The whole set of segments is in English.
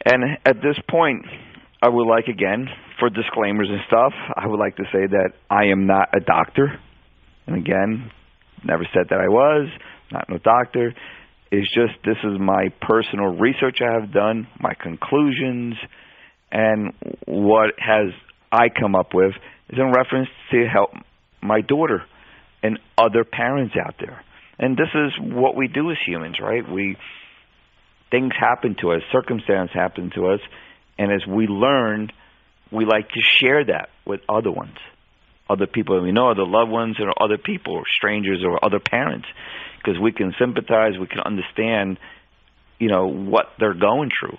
And at this point, I would like, again, for disclaimers and stuff, I would like to say that I am not a doctor. And again, never said that I was, not no doctor. It's just this is my personal research I have done, my conclusions, and what has I come up with is in reference to help my daughter and other parents out there. And this is what we do as humans, right? Things happen to us, circumstances happen to us, and as we learn, we like to share that with other ones, other people that we know, other loved ones, or other people, or strangers, or other parents, because we can sympathize, we can understand, what they're going through.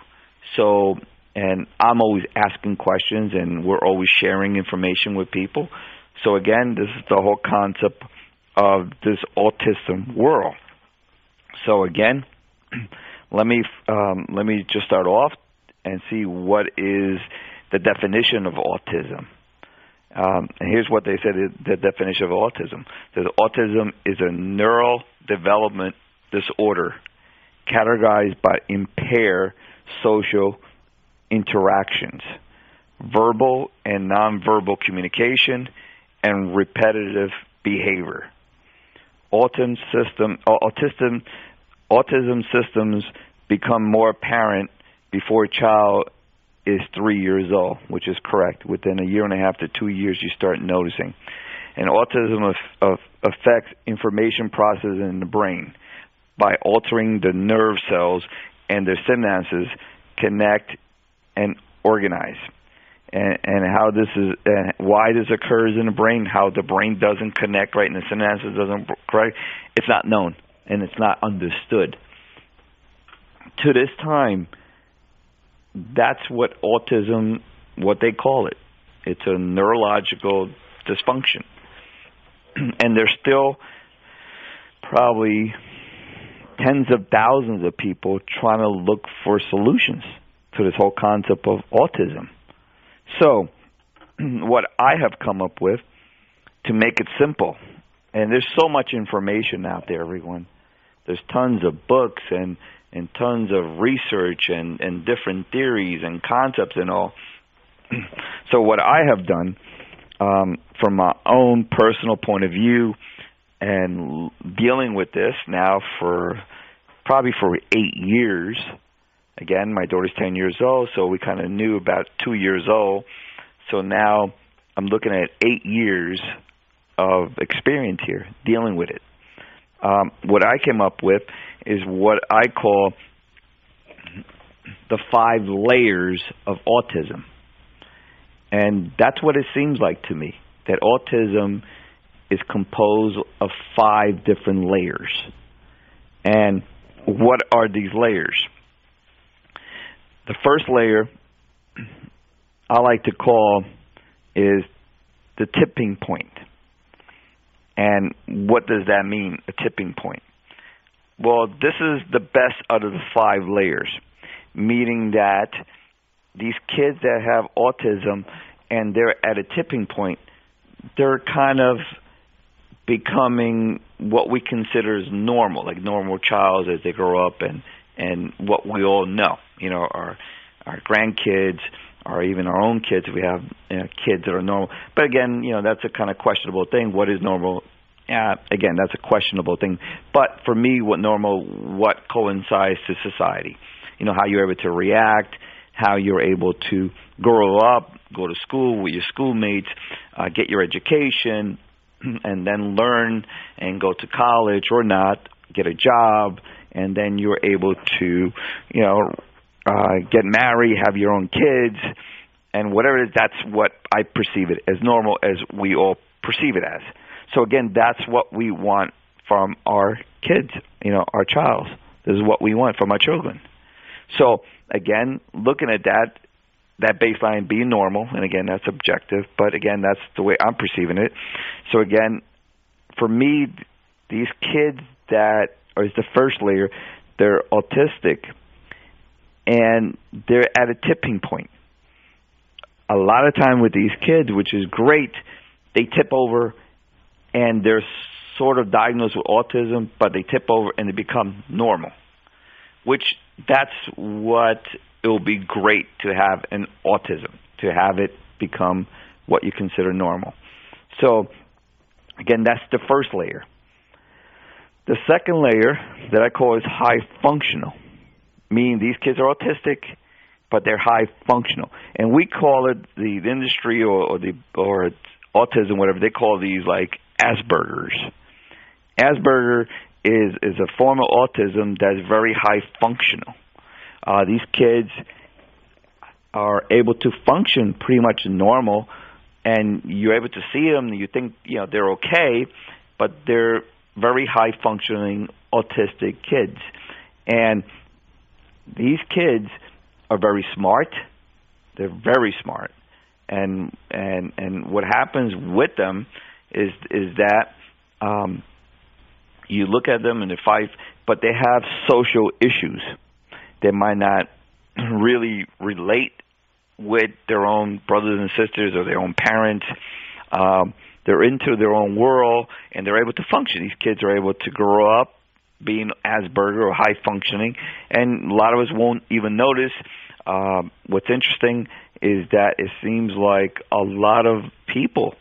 So, and I'm always asking questions, and we're always sharing information with people. So again, this is the whole concept of this autism world. So again, let me just start off and see what is the definition of autism. And here's what they said is the definition of autism. It says autism is a neurodevelopment disorder categorized by impaired social interactions, verbal and nonverbal communication, and repetitive behavior. Autism systems become more apparent before a child is 3 years old, which is correct. Within a year and a half to 2 years, you start noticing. And autism affects information processing in the brain by altering the nerve cells and their synapses connect and organize. And how this is, why this occurs in the brain, how the brain doesn't connect right and the synapses doesn't correct, it's not known and it's not understood. To this time, that's what autism, what they call it. It's a neurological dysfunction. And there's still probably tens of thousands of people trying to look for solutions to this whole concept of autism. So, what I have come up with to make it simple, and there's so much information out there, everyone. There's tons of books and tons of research and different theories and concepts and all. So what I have done, from my own personal point of view and dealing with this now probably for 8 years. Again, my daughter's 10 years old, so we kind of knew about 2 years old. So now I'm looking at 8 years of experience here dealing with it. What I came up with is what I call the 5 layers of autism. And that's what it seems like to me, that autism is composed of 5 different layers. And what are these layers? The first layer I like to call is the tipping point. And what does that mean, a tipping point? Well, this is the best out of the 5 layers, meaning that these kids that have autism and they're at a tipping point, they're kind of becoming what we consider as normal, like normal child as they grow up and what we all know, our grandkids or even our own kids, if we have kids that are normal. But again, that's a kind of questionable thing. What is normal? Again, that's a questionable thing. But for me, what coincides to society? How you're able to react, how you're able to grow up, go to school with your schoolmates, get your education, and then learn and go to college or not, get a job, and then you're able to, get married, have your own kids, and whatever it is, that's what I perceive it as normal as we all perceive it as. So again, that's what we want from our kids, our child. This is what we want from our children. So again, looking at that baseline being normal, and again, that's objective, but again, that's the way I'm perceiving it. So again, for me, these kids that is the first layer, they're autistic, and they're at a tipping point. A lot of time with these kids, which is great, they tip over and they're sort of diagnosed with autism, but they tip over and they become normal, which that's what it it will be great to have an autism, to have it become what you consider normal. So, again, that's the first layer. The second layer that I call is high functional, meaning these kids are autistic, but they're high functional. And we call it, the industry or autism, whatever, they call these like Asperger's. Asperger is a form of autism that's very high functional. These kids are able to function pretty much normal, and you're able to see them, and you think, they're okay, but they're very high functioning autistic kids. And these kids are very smart. They're very smart. And what happens with them is that you look at them and they're five, but they have social issues. They might not really relate with their own brothers and sisters or their own parents. They're into their own world, and they're able to function. These kids are able to grow up being Asperger or high functioning, and a lot of us won't even notice. What's interesting is that it seems like a lot of people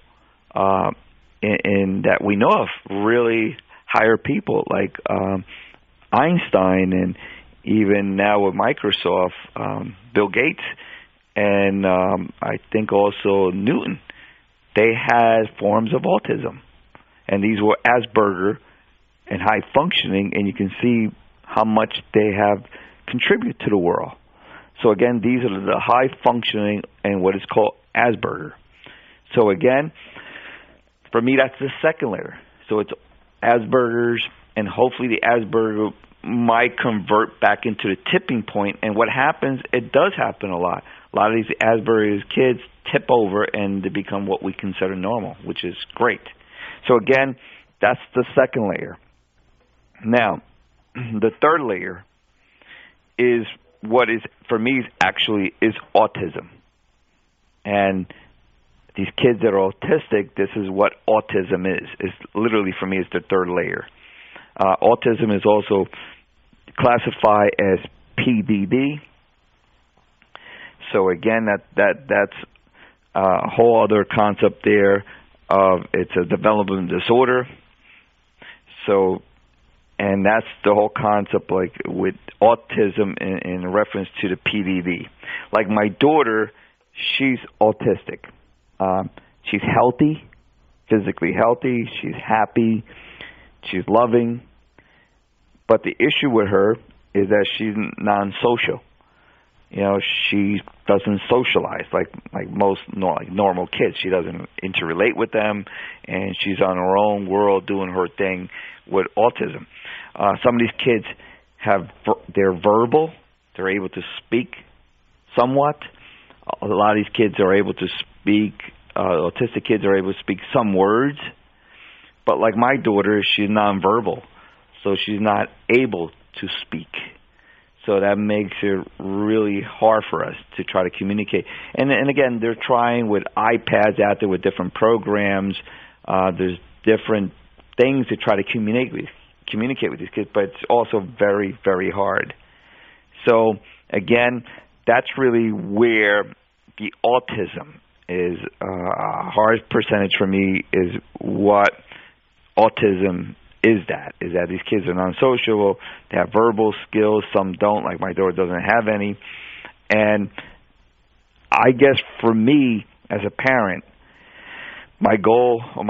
in that we know of, really higher people, like Einstein, and even now with Microsoft, Bill Gates, and I think also Newton. They had forms of autism, and these were Asperger and high functioning, and you can see how much they have contributed to the world. So again, these are the high functioning and what is called Asperger. So again, for me, that's the second layer. So it's Asperger's, and hopefully the Asperger might convert back into the tipping point. And what happens, it does happen a lot. A lot of these Asperger's kids tip over and they become what we consider normal, which is great. So again, that's the second layer. Now, the third layer is what is, for me, actually is autism. And these kids that are autistic, this is what autism is. It's literally, for me, it's the third layer. Autism is also classified as PDD. So again, that's a whole other concept there of it's a developmental disorder. So, and that's the whole concept, like with autism in reference to the PDD. Like my daughter, she's autistic. She's healthy, physically healthy. She's happy. She's loving. But the issue with her is that she's non-social. She doesn't socialize like most normal kids. She doesn't interrelate with them, and she's on her own world doing her thing with autism. Some of these kids they're verbal. They're able to speak somewhat. A lot of these kids are able to speak. Autistic kids are able to speak some words. But like my daughter, she's nonverbal, so she's not able to speak. So that makes it really hard for us to try to communicate. And again, they're trying with iPads out there with different programs. There's different things to try to communicate with these kids, but it's also very, very hard. So again, that's really where the autism is a hard percentage for me, is what autism is that these kids are non-social, they have verbal skills, some don't, like my daughter doesn't have any. And I guess for me as a parent, my goal or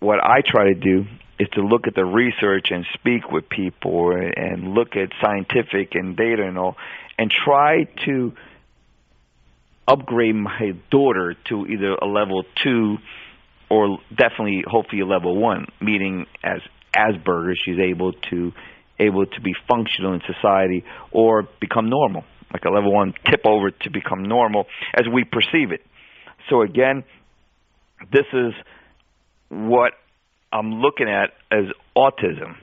what I try to do is to look at the research and speak with people and look at scientific and data and all, and try to upgrade my daughter to either a level 2 or definitely, hopefully, a level 1, meaning as Asperger, she's able to be functional in society or become normal, like a level 1 tip over to become normal as we perceive it. So again, this is what I'm looking at as autism.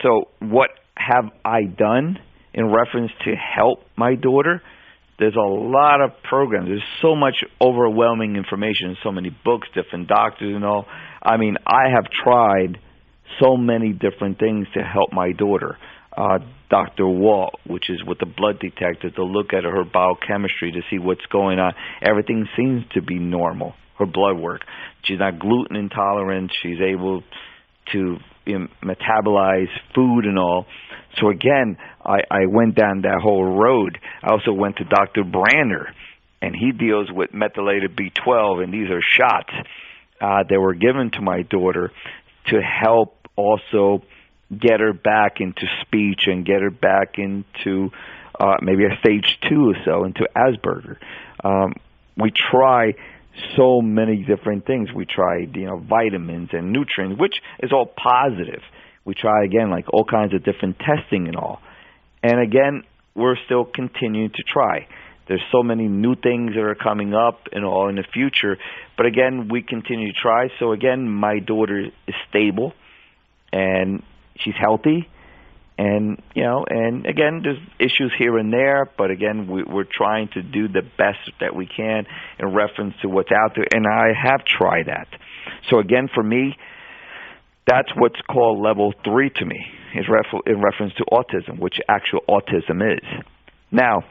So what have I done in reference to help my daughter? There's a lot of programs. There's so much overwhelming information, so many books, different doctors and all. I mean, I have tried so many different things to help my daughter. Dr. Walt, which is with the blood detector, to look at her biochemistry to see what's going on. Everything seems to be normal, her blood work. She's not gluten intolerant. She's able to metabolize food and all. So again, I went down that whole road. I also went to Dr. Branner, and he deals with methylated B12, and these are shots that were given to my daughter to help also get her back into speech and get her back into maybe a stage 2 or so, into Asperger. We try so many different things. We tried, vitamins and nutrients, which is all positive. We try, again, like all kinds of different testing and all. And again, we're still continuing to try. There's so many new things that are coming up and all in the future. But again, we continue to try. So again, my daughter is stable and she's healthy. And, and again, there's issues here and there, but again, we're trying to do the best that we can in reference to what's out there, and I have tried that. So again, for me, that's what's called level 3 to me, is in reference to autism, which actual autism is. Now,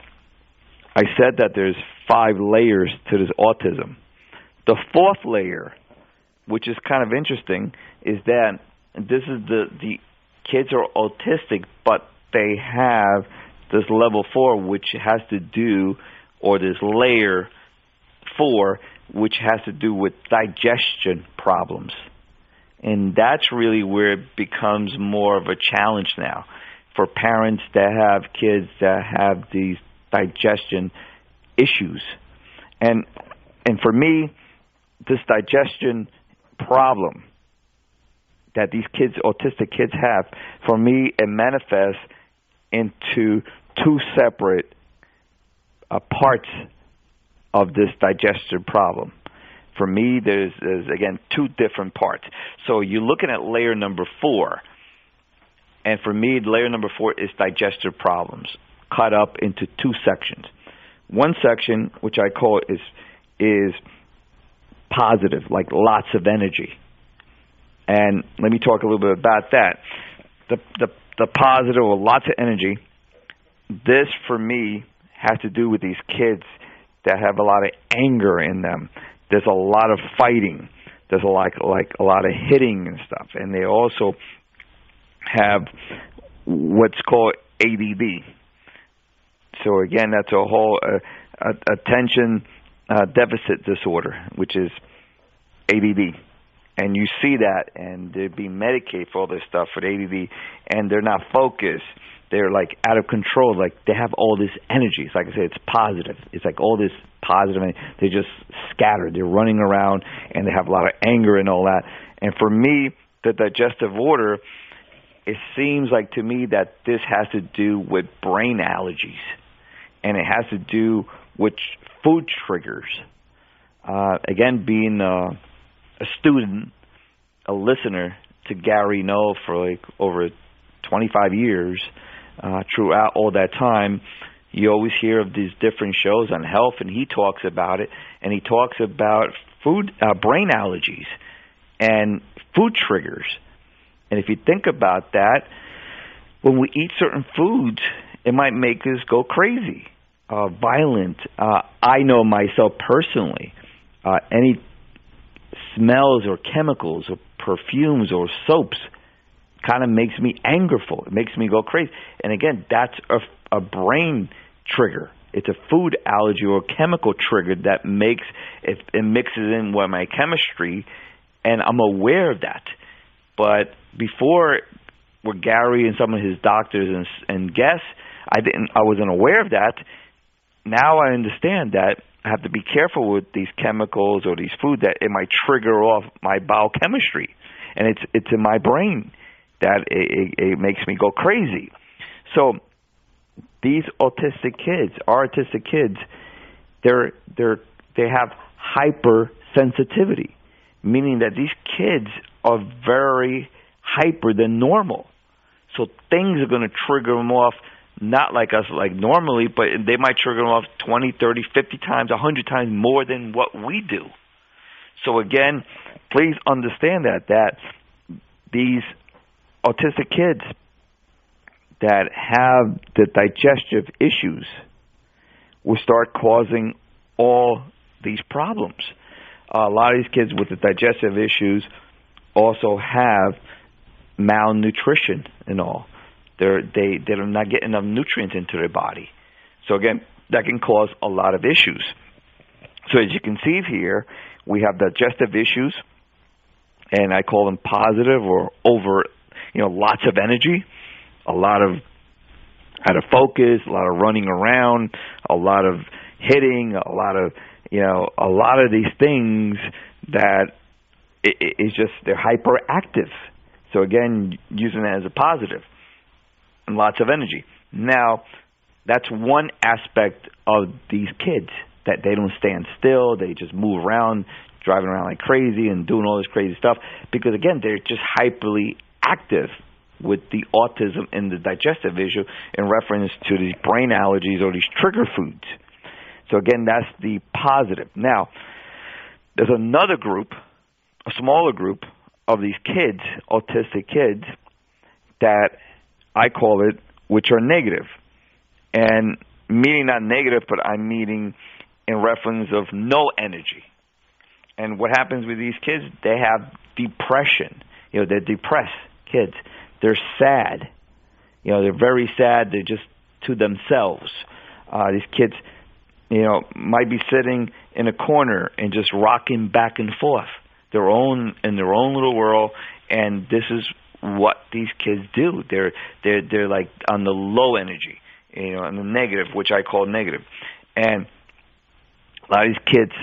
I said that there's 5 layers to this autism. The 4th layer, which is kind of interesting, is that this is the kids are autistic, but they have this level 4, which has to do, or this layer 4, which has to do with digestion problems. And that's really where it becomes more of a challenge now for parents that have kids that have these digestion issues. And for me, this digestion problem that these kids, autistic kids, have, for me, it manifests into 2 separate parts of this digestion problem. For me, there's again 2 different parts. So you're looking at layer number 4, and for me, layer number 4 is digestive problems, cut up into 2 sections. One section, which I call is positive, like lots of energy. And let me talk a little bit about that. The positive, or lots of energy, this for me has to do with these kids that have a lot of anger in them. There's a lot of fighting. There's a lot of hitting and stuff. And they also have what's called ADD. So again, that's a whole attention deficit disorder, which is ADD. And you see that, and they're being medicated for all this stuff for ADD, and they're not focused. They're like out of control. Like they have all this energy. It's like I said, it's positive. It's like all this positive, and they just scattered. They're running around, and they have a lot of anger and all that. And for me, the digestive order, it seems like to me that this has to do with brain allergies, and it has to do with food triggers. Again, being a student, a listener to Gary Null for like over 25 years, throughout all that time, you always hear of these different shows on health, and he talks about it, and he talks about brain allergies and food triggers. And if you think about that, when we eat certain foods, it might make us go crazy, violent. I know myself personally, any smells or chemicals or perfumes or soaps kind of makes me angerful. It makes me go crazy. And again, that's a brain trigger. It's a food allergy or chemical trigger that makes it mixes in with my chemistry, and I'm aware of that. But before, with Gary and some of his doctors and guests, I wasn't aware of that. Now I understand that I have to be careful with these chemicals or these food that it might trigger off my biochemistry, and it's in my brain that it makes me go crazy. So these autistic kids, our autistic kids, they have hypersensitivity, meaning that these kids are very hyper than normal. So things are going to trigger them off, not like us, like normally, but they might trigger them off 20, 30, 50 times, 100 times more than what we do. So again, please understand that these autistic kids, that have the digestive issues will start causing all these problems. A lot of these kids with the digestive issues also have malnutrition and all. They're not getting enough nutrients into their body. So again, that can cause a lot of issues. So as you can see here, we have digestive issues, and I call them positive or over, lots of energy, a lot of out of focus, a lot of running around, a lot of hitting, a lot of these things that it's just they're hyperactive. So again, using that as a positive, and lots of energy. Now, that's one aspect of these kids, that they don't stand still. They just move around, driving around like crazy and doing all this crazy stuff. Because again, they're just hyperly active with the autism and the digestive issue in reference to these brain allergies or these trigger foods. So again, that's the positive. Now, there's another group, a smaller group of these kids, autistic kids, that I call it, which are negative. And meaning not negative, but I'm meaning in reference of no energy. And what happens with these kids, they have depression. They're depressed kids. They're sad. They're very sad. They're just to themselves. These kids, might be sitting in a corner and just rocking back and forth, in their own little world. And this is what these kids do. They're like on the low energy, on the negative, which I call negative. And a lot of these kids,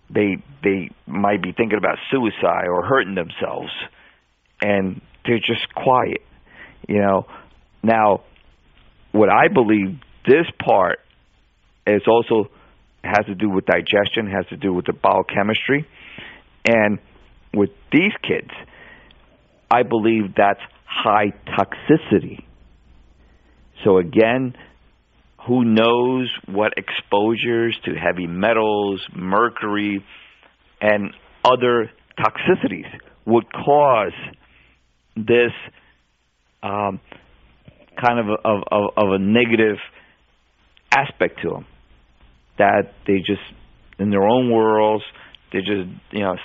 they might be thinking about suicide or hurting themselves, and they're just quiet. Now, what I believe this part is also has to do with digestion, has to do with the biochemistry, and with these kids, I believe that's high toxicity. So again, who knows what exposures to heavy metals, mercury, and other toxicities would cause this kind of a negative aspect to them, that they just, in their own worlds, they're just,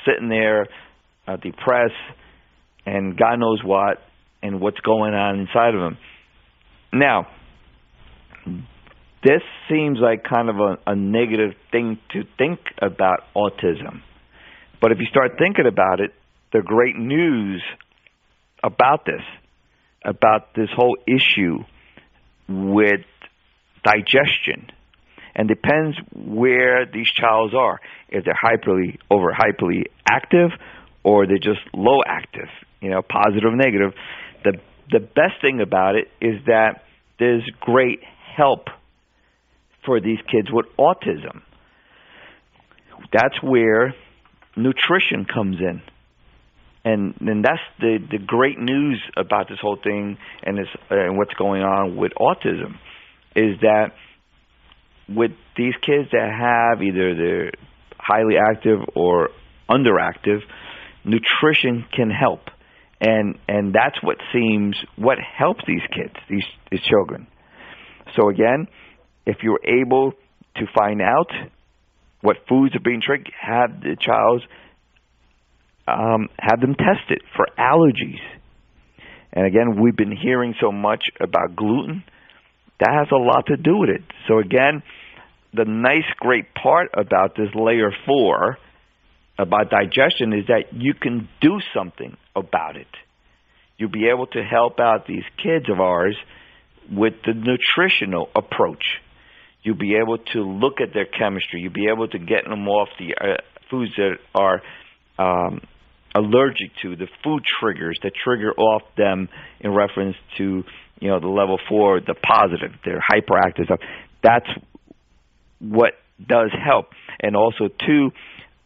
sitting there depressed and God knows what, and what's going on inside of them. Now, this seems like kind of a negative thing to think about autism. But if you start thinking about it, the great news about this whole issue with digestion, and depends where these childs are. If they're hyperly active, or they're just low active, positive or negative. The best thing about it is that there's great help for these kids with autism. That's where nutrition comes in. And that's the great news about this whole thing and what's going on with autism, is that with these kids that have either they're highly active or underactive, nutrition can help. And that's what helps these kids, these children. So again, if you're able to find out what foods are being triggered, have the child have them tested for allergies. And again, we've been hearing so much about gluten. That has a lot to do with it. So again, the nice, great part about this layer 4 about digestion is that you can do something about it. You'll be able to help out these kids of ours with the nutritional approach. You'll be able to look at their chemistry. You'll be able to get them off the foods that are allergic to, the food triggers that trigger off them in reference to, the level 4, the positive, their hyperactive stuff. That's what does help. And also, too,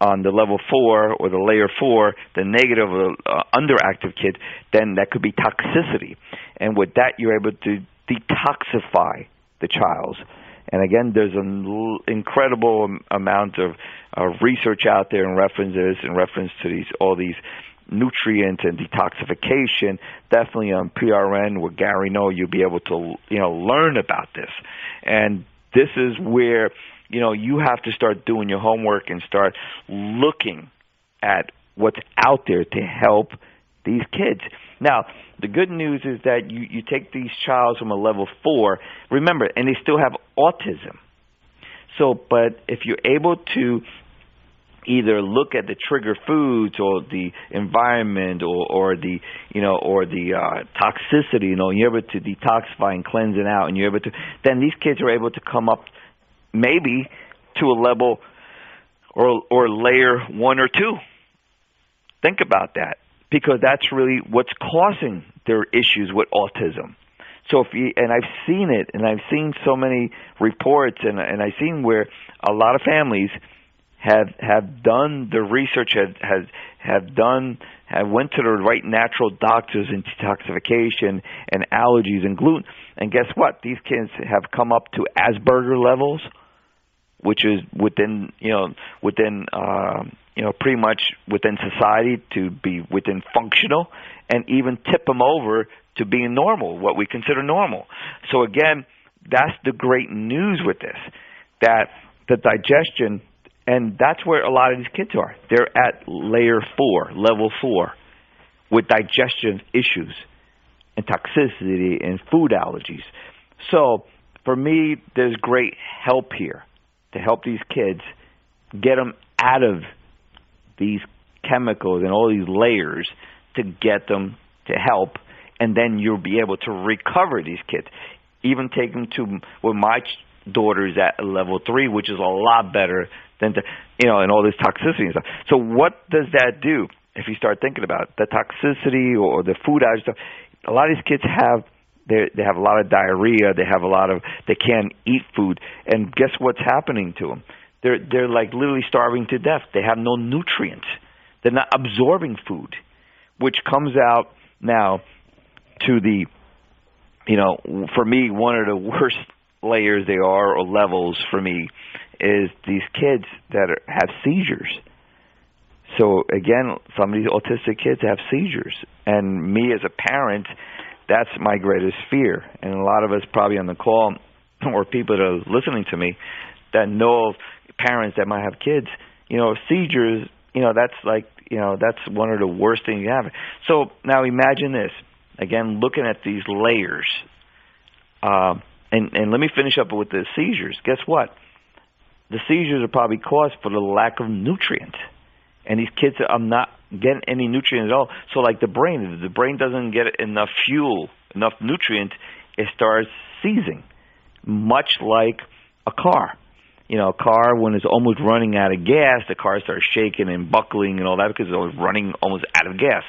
on the level 4 or the layer 4, the negative underactive kids, then that could be toxicity. And with that, you're able to detoxify the child. And again, there's an incredible amount of research out there in reference to all these nutrients and detoxification, definitely on PRN with Gary No, you'll be able to, learn about this. And this is where, you have to start doing your homework and start looking at what's out there to help these kids. Now, the good news is that you take these child from a level 4, remember, and they still have autism. So, but if you're able to either look at the trigger foods or the environment or the toxicity, you're able to detoxify and cleanse it out, and you're able to, then these kids are able to come up maybe to a level or layer 1 or 2. Think about that, because that's really what's causing their issues with autism. So and I've seen it, and I've seen so many reports, and I've seen where a lot of families have done the research, have went to the right natural doctors in detoxification and allergies and gluten, and guess what? These kids have come up to Asperger levels, which is within pretty much within society to be within functional, and even tip them over to being normal, what we consider normal. So again, that's the great news with this, that the digestion, and that's where a lot of these kids are. They're at level 4, with digestion issues and toxicity and food allergies. So for me, there's great help here to help these kids, get them out of these chemicals and all these layers to get them to help, and then you'll be able to recover these kids. Even take them to where my daughter's at level 3, which is a lot better than and all this toxicity and stuff. So what does that do if you start thinking about it? The toxicity or the food allergy stuff? A lot of these kids they have a lot of diarrhea. They can't eat food, and guess what's happening to them? They're like literally starving to death. They have no nutrients. They're not absorbing food, which comes out now to the, for me, one of the worst layers they are, or levels for me, is these kids that have seizures. So again, some of these autistic kids have seizures, and me as a parent, that's my greatest fear. And a lot of us probably on the call, or people that are listening to me, that know of parents that might have kids, seizures, that's like, that's one of the worst things you have. So now imagine this, again, looking at these layers, and let me finish up with the seizures. Guess what? The seizures are probably caused for the lack of nutrients. And these kids are not getting any nutrients at all. So like the brain, if the brain doesn't get enough fuel, enough nutrients, it starts seizing, much like a car. A car, when it's almost running out of gas, the car starts shaking and buckling and all that because it's running almost out of gas.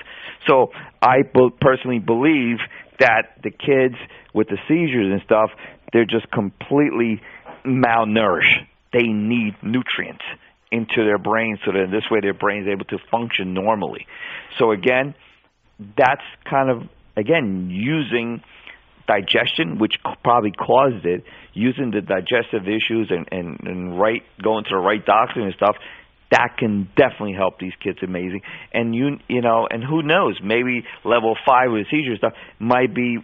So I personally believe that the kids with the seizures and stuff, they're just completely malnourished. They need nutrients into their brains so that this way their brain is able to function normally. So again, that's kind of, again, using digestion, which probably caused it, using the digestive issues and going to the right doctor and stuff, that can definitely help these kids amazing. And and who knows, maybe level 5 with seizure stuff might be,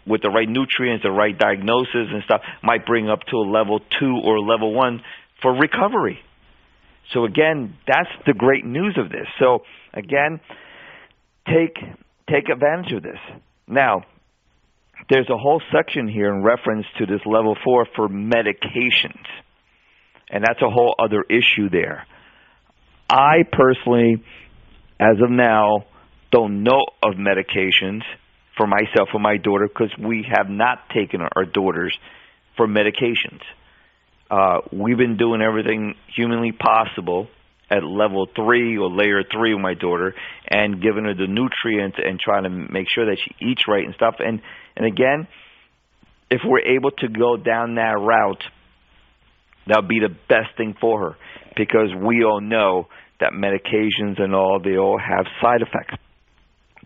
with the right nutrients, the right diagnosis and stuff, might bring up to a level 2 or level 1 for recovery. So again, that's the great news of this. So again, take advantage of this. Now, there's a whole section here in reference to this level 4 for medications, and that's a whole other issue there. I personally, as of now, don't know of medications for myself or my daughter because we have not taken our daughters for medications. We've been doing everything humanly possible at level 3 or layer 3 with my daughter, and giving her the nutrients and trying to make sure that she eats right and stuff. And again, if we're able to go down that route, that would be the best thing for her, because we all know that medications and all, they all have side effects.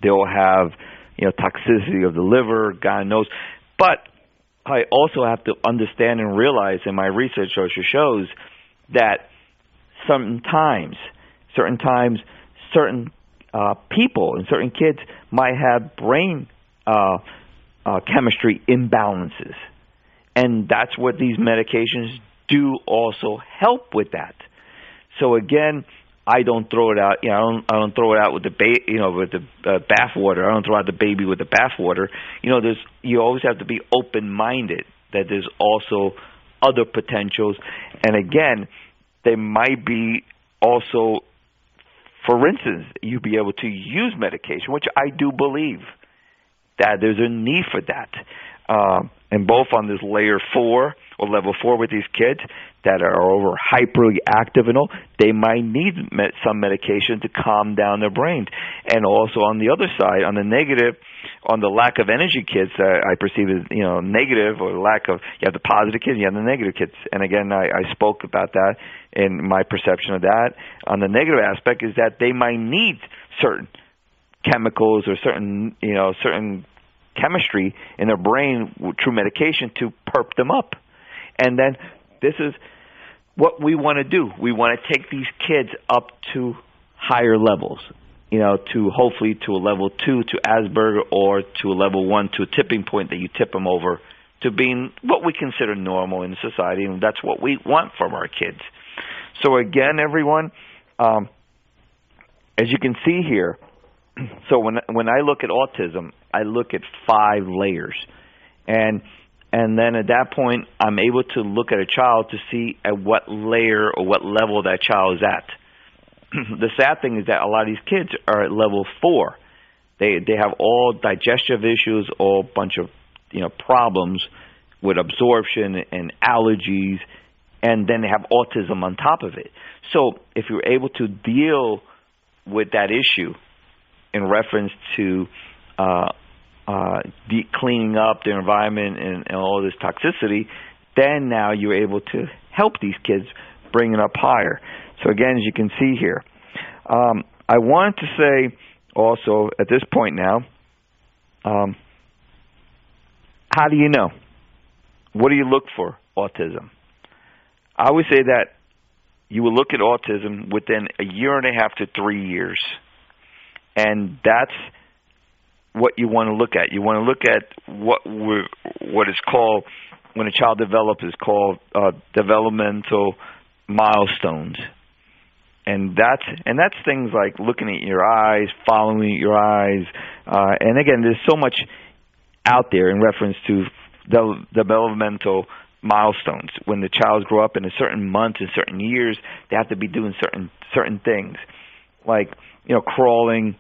They all have, toxicity of the liver, God knows. But I also have to understand and realize, and my research also shows, that certain times, certain people and certain kids might have brain chemistry imbalances. And that's what these medications do also help with that. So again, I don't throw it out. I don't throw it out with the bathwater. I don't throw out the baby with the bathwater. You always have to be open-minded that there's also other potentials. And again, there might be also, for instance, you be able to use medication, which I do believe that there's a need for that. And both on this layer 4 or level 4 with these kids that are over hyperactive and all, they might need some medication to calm down their brains. And also on the other side, on the negative, on the lack of energy kids, I perceive as negative, or lack of, you have the positive kids, you have the negative kids. And again, I spoke about that in my perception of that. On the negative aspect is that they might need certain chemicals or certain chemistry in their brain through medication to perp them up. And then this is what we want to do. We want to take these kids up to higher levels, to hopefully to a level 2 to Asperger, or to a level 1 to a tipping point that you tip them over to being what we consider normal in society, and that's what we want from our kids. So again, everyone, as you can see here, so when I look at autism, I look at 5 layers, and then at that point, I'm able to look at a child to see at what layer or what level that child is at. The sad thing is that a lot of these kids are at level 4. They have all digestive issues, all bunch of problems with absorption and allergies, and then they have autism on top of it. So if you're able to deal with that issue in reference to cleaning up their environment and all this toxicity, then now you're able to help these kids bring it up higher. So again, as you can see here, I wanted to say also at this point now, how do you know? What do you look for autism? I would say that you will look at autism within a year and a half to 3 years. And that's what you want to look at. You want to look at what is called, when a child develops, is called developmental milestones. And that's things like looking at your eyes, following your eyes. And again, there's so much out there in reference to developmental milestones. When the child grow up in a certain month, in certain years, they have to be doing certain things, like crawling,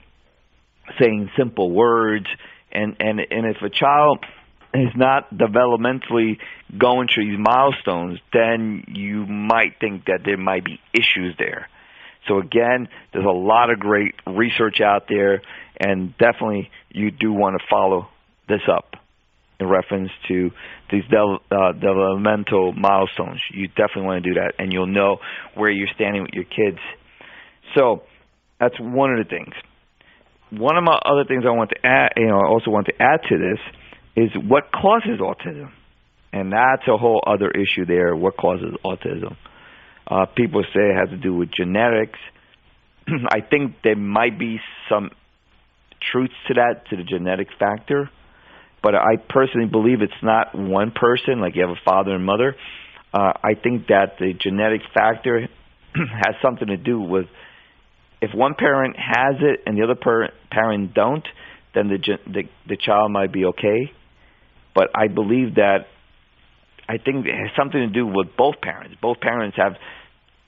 saying simple words, and if a child is not developmentally going through these milestones, then you might think that there might be issues there. So again, there's a lot of great research out there, and definitely you do want to follow this up in reference to these developmental milestones. You definitely want to do that, and you'll know where you're standing with your kids. So that's one of the things. One of my other things I want to add, I also want to add to this, is what causes autism, and that's a whole other issue there. What causes autism? People say it has to do with genetics. I think there might be some truth to that, to the genetic factor, but I personally believe it's not one person, like you have a father and mother. I think that the genetic factor has something to do with, if one parent has it and the other parent don't, then the child might be okay. But I believe that, I think it has something to do with both parents. Both parents have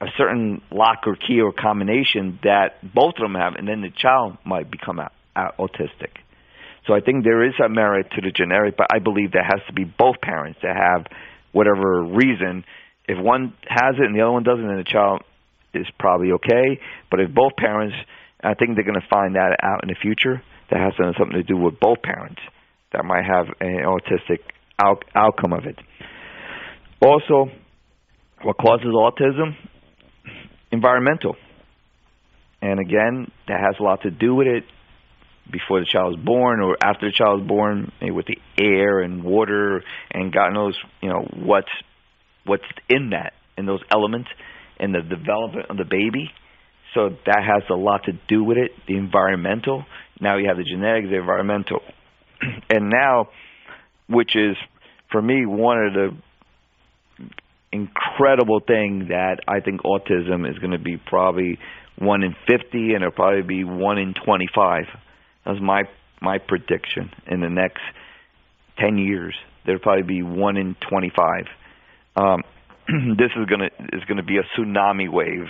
a certain lock or key or combination that both of them have, and then the child might become autistic. So I think there is a merit to the genetic, but I believe there has to be both parents that have whatever reason. If one has it and the other one doesn't, then the child is probably okay. But if both parents, I think they're going to find that out in the future. That has something to do with both parents that might have an autistic outcome of it. Also, what causes autism? Environmental. And again, that has a lot to do with it before the child is born or after the child is born, with the air and water and God knows, what's in those elements in the development of the baby. So that has a lot to do with it, the environmental. Now you have the genetics, the environmental. And now, which is, for me, one of the incredible things that I think autism is going to be probably 1 in 50, and it'll probably be 1 in 25. That's my prediction. In the next 10 years, there'll probably be 1 in 25. This is gonna be a tsunami wave.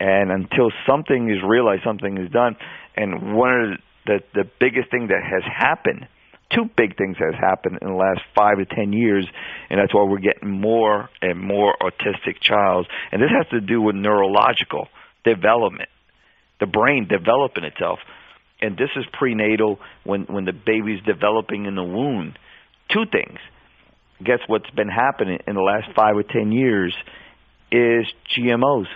And until something is realized, something is done. And one of the biggest thing that has happened, two big things that has happened in the last 5 to 10 years, and that's why we're getting more and more autistic childs. And this has to do with neurological development, the brain developing itself. And this is prenatal, when the baby's developing in the womb. Two things. Guess what's been happening in the last 5 or 10 years is GMOs.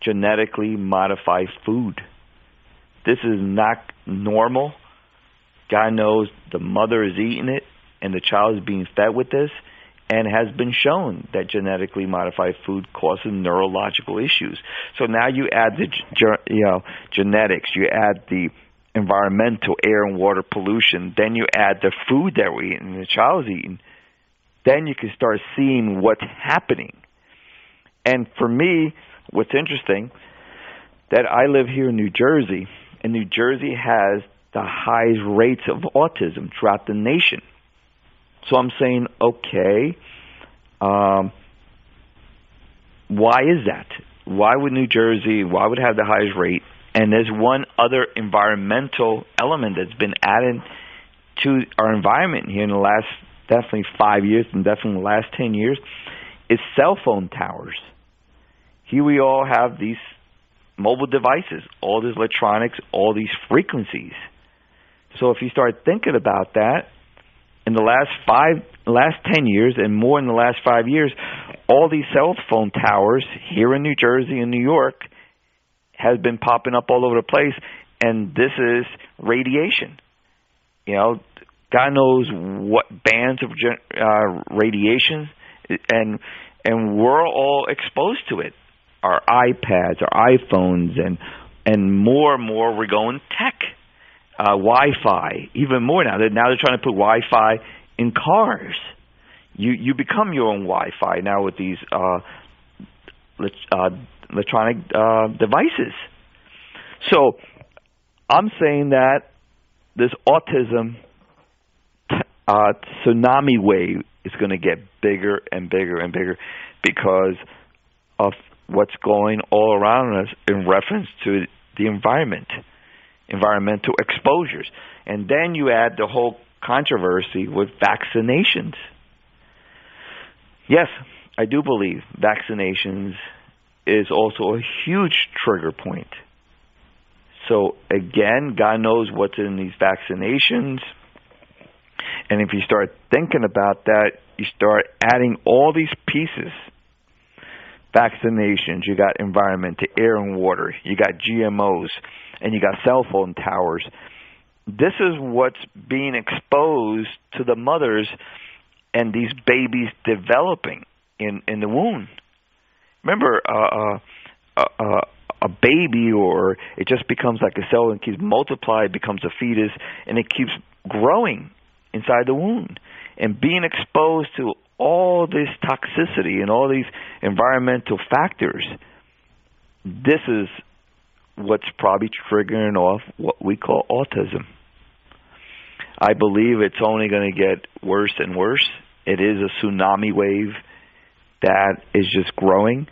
Genetically modified food. This is not normal. God knows the mother is eating it and the child is being fed with this, and has been shown that genetically modified food causes neurological issues. So now you add the genetics, you add the environmental, air and water pollution, then you add the food that we're eating and the child's eating, then you can start seeing what's happening. And for me, what's interesting, that I live here in New Jersey, and New Jersey has the highest rates of autism throughout the nation. So I'm saying, okay, why is that? Why would New Jersey, why would it have the highest rate? And there's one other environmental element that's been added to our environment here in the last definitely 5 years, and definitely the last 10 years, is cell phone towers. Here we all have these mobile devices, all these electronics, all these frequencies. So if you start thinking about that, in the last 10 years, and more in the last 5 years, all these cell phone towers here in New Jersey and New York has been popping up all over the place, and this is radiation. You know, God knows what bands of radiation, and we're all exposed to it. Our iPads, our iPhones, and more we're going tech, Wi-Fi, even more now. They're trying to put Wi-Fi in cars. You become your own Wi-Fi now with these electronic devices. So I'm saying that this autism tsunami wave is going to get bigger and bigger and bigger because of what's going all around us in reference to the environment, environmental exposures. And then you add the whole controversy with vaccinations. Yes, I do believe vaccinations is also a huge trigger point. So again, God knows what's in these vaccinations. And if you start thinking about that, you start adding all these pieces. Vaccinations, you got environment, the air and water, you got GMOs, and you got cell phone towers. This is what's being exposed to the mothers and these babies developing in the womb. Remember, a baby, or it just becomes like a cell and keeps multiplying, becomes a fetus, and it keeps growing inside the womb. And being exposed to all this toxicity and all these environmental factors, this is what's probably triggering off what we call autism. I believe it's only going to get worse and worse. It is a tsunami wave that is just growing.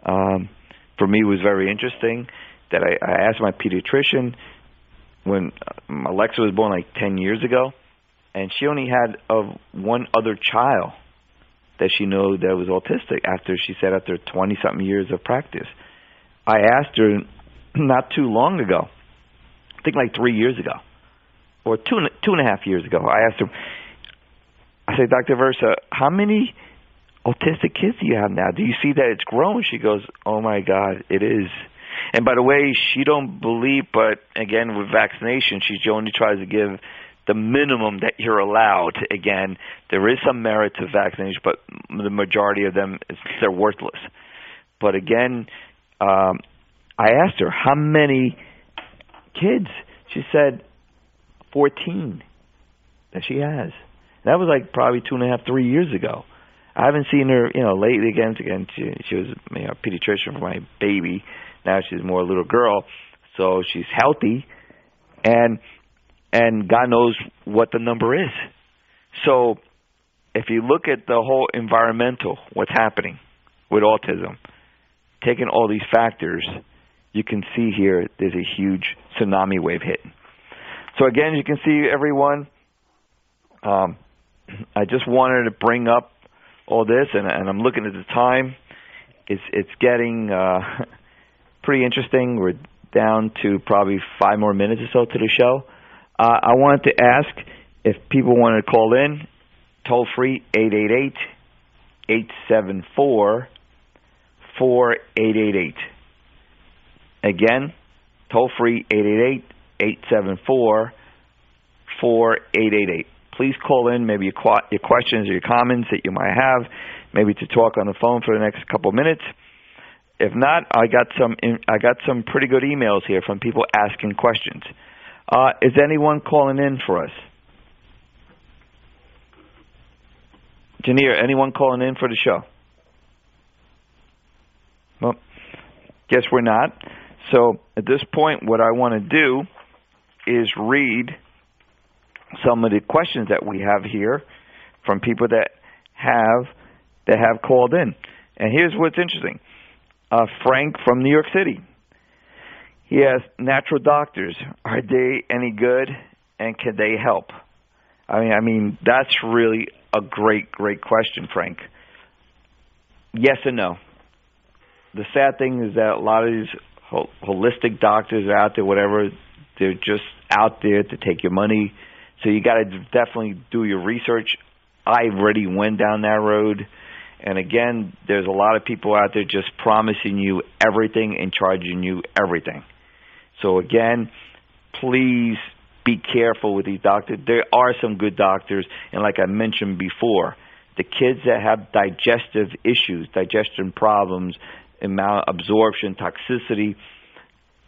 For me, it was very interesting that I asked my pediatrician when Alexa was born like 10 years ago, and she only had one other child that she knew that was autistic after 20-something years of practice. I asked her not too long ago, I think like 3 years ago, or two and a half years ago, I asked her, I said, Dr. Versa, how many autistic kids do you have now? Do you see that it's growing? She goes, oh my God, it is. And by the way, she don't believe, but again, with vaccination, she only tries to give the minimum that you're allowed. Again, there is some merit to vaccinations, but the majority of them, they're worthless. But again, I asked her, how many kids? She said 14 that she has. That was like probably 2.5, 3 years ago. I haven't seen her, lately again. She was a pediatrician for my baby. Now she's more a little girl, so she's healthy, and God knows what the number is. So if you look at the whole environmental, what's happening with autism, taking all these factors, you can see here there's a huge tsunami wave hitting. So again, you can see everyone, I just wanted to bring up all this, and I'm looking at the time. It's getting pretty interesting. We're down to probably 5 more minutes or so to the show. I wanted to ask if people want to call in, toll free 888-874-4888. Again, toll free 888-874-4888. Please call in maybe your questions or your comments that you might have, maybe to talk on the phone for the next couple of minutes. If not, I got some pretty good emails here from people asking questions. Is anyone calling in for us? Janir, anyone calling in for the show? Well, guess we're not. So at this point, what I want to do is read some of the questions that we have here from people that have called in. And here's what's interesting. Frank from New York City. He has natural doctors. Are they any good, and can they help? I mean, that's really a great question, Frank. Yes and no. The sad thing is that a lot of these holistic doctors are out there, whatever, they're just out there to take your money. So you got to definitely do your research. I already went down that road. And again, there's a lot of people out there just promising you everything and charging you everything. So again, please be careful with these doctors. There are some good doctors, and like I mentioned before, the kids that have digestive issues, digestion problems, malabsorption, toxicity,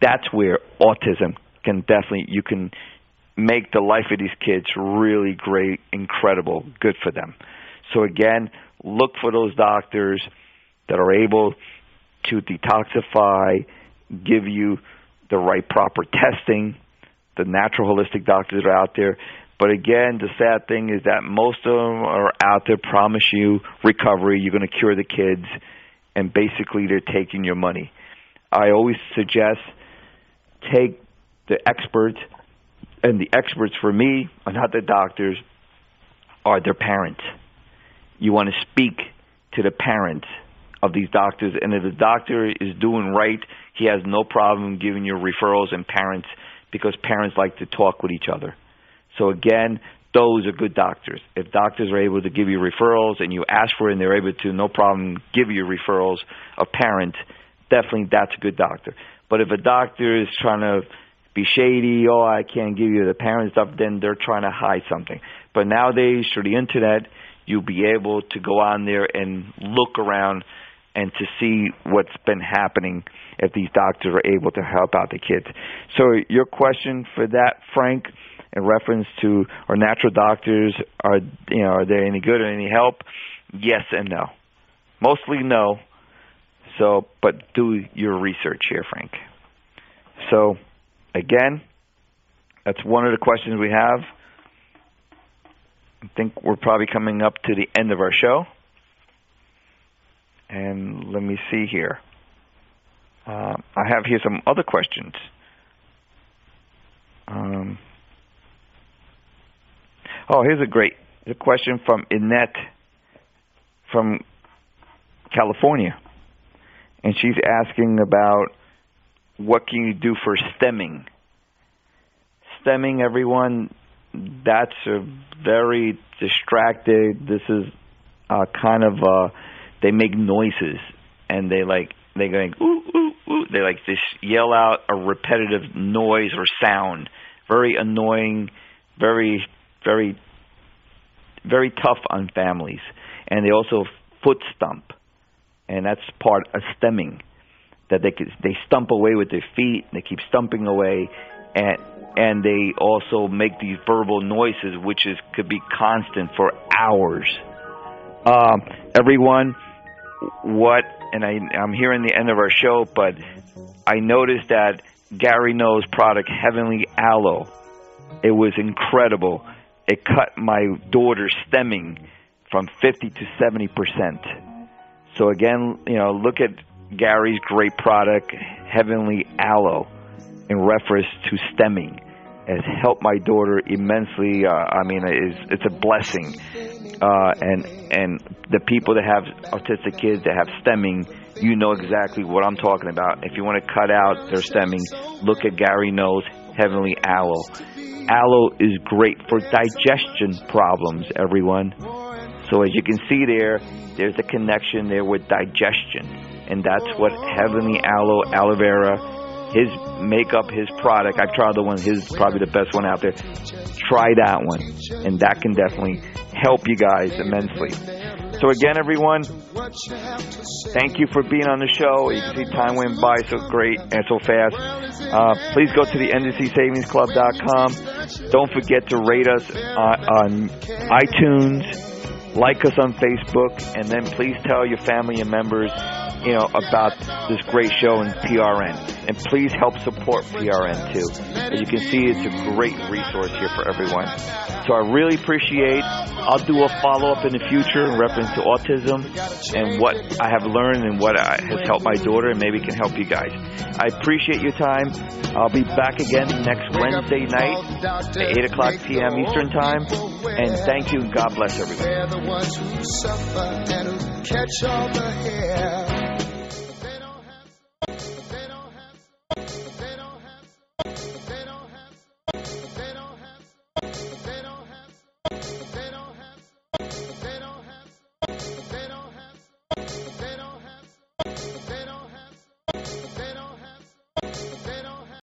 that's where autism can definitely, you can make the life of these kids really great, incredible, good for them. So again, look for those doctors that are able to detoxify, give you the right proper testing. The natural holistic doctors are out there. But again, the sad thing is that most of them are out there, promise you recovery, you're going to cure the kids, and basically they're taking your money. I always suggest take the experts, and the experts for me are not the doctors, are their parents. You want to speak to the parents of these doctors, and if the doctor is doing right, he has no problem giving you referrals and parents, because parents like to talk with each other. So again, those are good doctors. If doctors are able to give you referrals and you ask for it and they're able to, no problem, give you referrals of parents, definitely that's a good doctor. But if a doctor is trying to be shady, I can't give you the parent stuff, then they're trying to hide something. But nowadays, through the internet, you'll be able to go on there and look around and to see what's been happening if these doctors are able to help out the kids. So your question for that, Frank, in reference to our natural doctors, are they any good or any help? Yes and no. Mostly no. So, but do your research here, Frank. So, again, that's one of the questions we have. I think we're probably coming up to the end of our show. And let me see here. I have here some other questions. Here's a question from Annette from California. And she's asking about what can you do for stemming. Stemming, everyone, that's a very distracted. This is they make noises, and they going ooh ooh ooh. They like this yell out a repetitive noise or sound. Very annoying, very very very tough on families. And they also foot stomp, and that's part of stemming. that they stump away with their feet. They keep stumping away, and they also make these verbal noises, which could be constant for hours. Everyone, I'm hearing the end of our show, but I noticed that Gary No's product, Heavenly Aloe, it was incredible. It cut my daughter's stemming from 50 to 70%. So again, look at Gary's great product, Heavenly Aloe, in reference to stemming. It has helped my daughter immensely. It's a blessing. And the people that have autistic kids that have stemming, you know exactly what I'm talking about. If you want to cut out their stemming, look at Gary No's Heavenly Aloe. Aloe is great for digestion problems, everyone. So as you can see there's a connection there with digestion. And that's what Heavenly Aloe Vera, his makeup, his product. I've tried the one, his probably the best one out there. Try that one. And that can definitely help you guys immensely. So again, everyone, thank you for being on the show. You can see time went by so great and so fast. Please go to the NDCSavingsClub.com. Don't forget to rate us on iTunes, like us on Facebook, and then please tell your family and members, about this great show in PRN. And please help support PRN too. As you can see, it's a great resource here for everyone. So I really appreciate. I'll do a follow-up in the future in reference to autism and what I have learned and what has helped my daughter, and maybe can help you guys. I appreciate your time. I'll be back again next Wednesday night at 8 o'clock p.m. Eastern Time. And thank you, and God bless everyone.